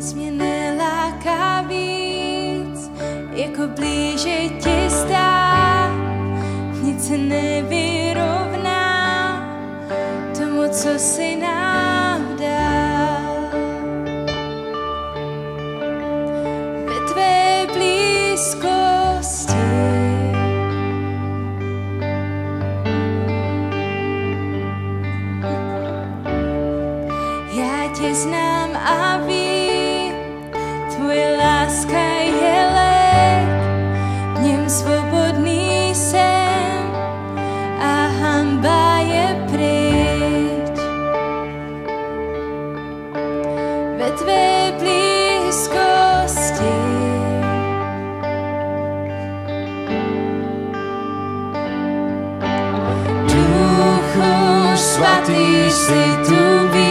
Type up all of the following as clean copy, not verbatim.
Nic mě neláká víc, jako blíže ti stát. Nic se nevyrovná tomu, co si nám dal. Ve tvé blízkosti já tě znám a vím, tvoje láska je lék, v něm svobodný jsem a hanba je pryč. Ve tvé blízkosti Duchu svatý, si tu vítaný.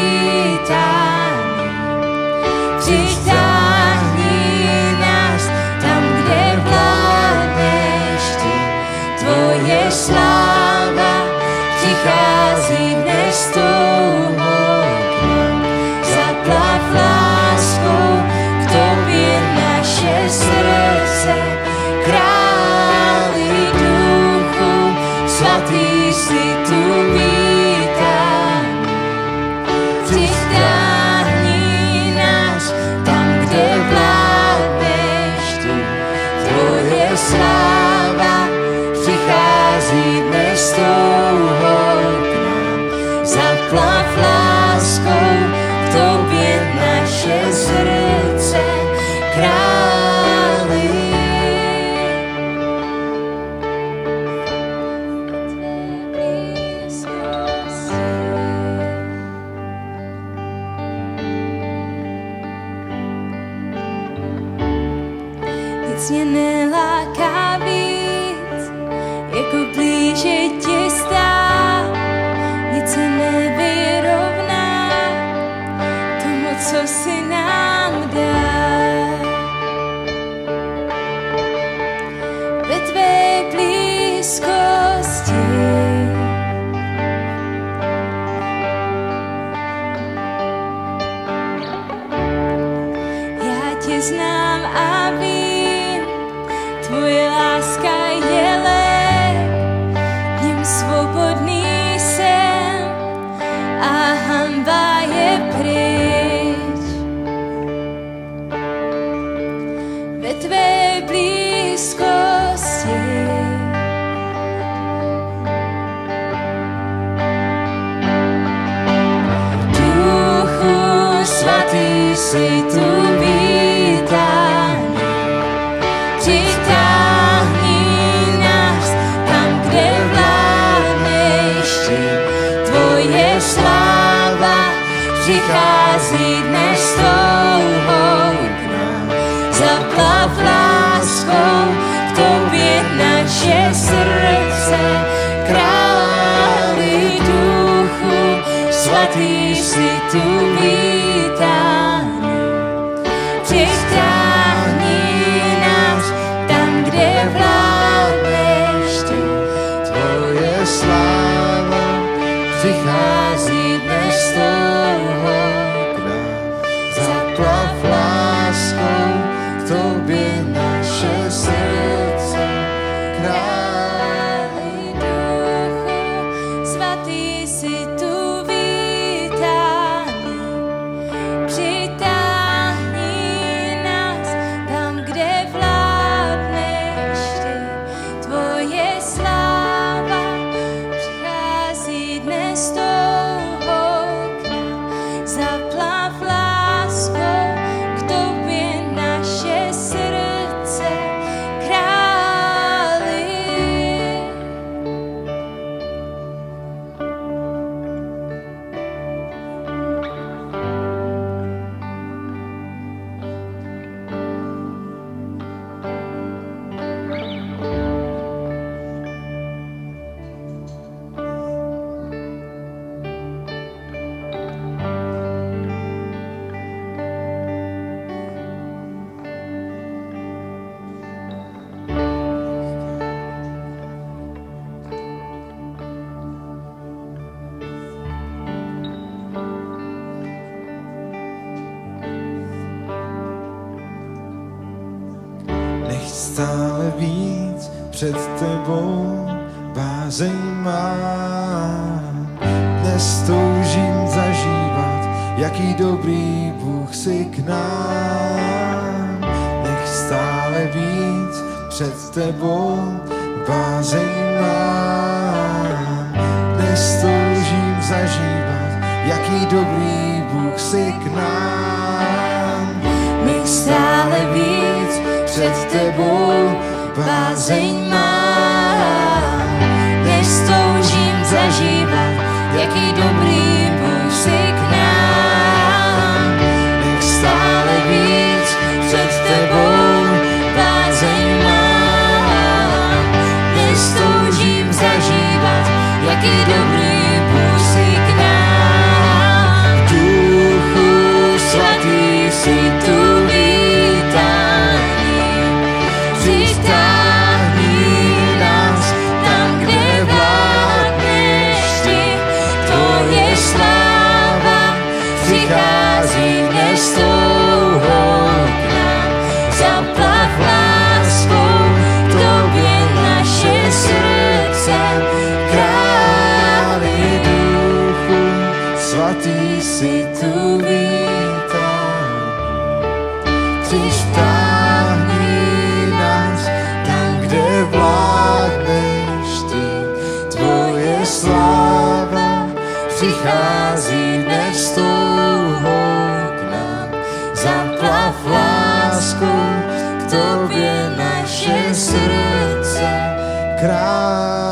Přitáhni nás tam, kde vládneš ty. Tvoje sláva přichází dnes touhou k nám. Zaplav láskou k tobě naše srdce. Králi duchu svatý, si tu vítaný. Přitáhni nás tam, kde vládneš ty. Tvoje sláva přichází dnes touhou k nám. Zaplav láskou k tobě naše srdce. Králi nic mě neláká víc, jako blíže ti stát. Nic se nevyrovná tomu, co si nám dal. Ve tvé blízkosti já tě znám a vím, tvoje láska je lék, v něm svobodný jsem a hanba je pryč. Ve tvé blízkosti Duchu svatý, si tu vítaný. Přitáhni nás tam, kde vládneš ty. Tvoje sláva přichází dnes touhou k nám. Zaplav láskou k tobě naše srdce. Králi duchu svatý, si tu vítaný. Přitáhni nás tam, kde vládneš ty. Tvoje sláva přichází dnes touhou k nám. Zaplav láskou k tobě naše srdce. Králi duchu svatý, si tu vítaný. stále víc před tebou bázeň mám. Dnes toužím zažívat, jaký dobrý Bůh si k nám. Nech stále víc před tebou bázeň mám. Dnes toužím zažívat, jaký dobrý Bůh si k nám. Nech stále víc před tebou bázeň mám. Dnes toužím zažívat, jaký dobrý Bůh si k nám. Nech stále víc před tebou bázeň mám. Dnes toužím zažívat, jaký dobrý Bůh si k nám. Duchu svatý si tu vítání, přitáhni nás tam, kde vládneš ty. Tvoje sláva přichází dnes touhou k nám. Zaplav láskou k tobě naše srdce, králi duchu svatý si tu vítám. Přitáhni nás tam, kde vládneš ty. Tvoje sláva přichází dnes touhou k nám. Zaplav láskou k tobě naše srdce, Král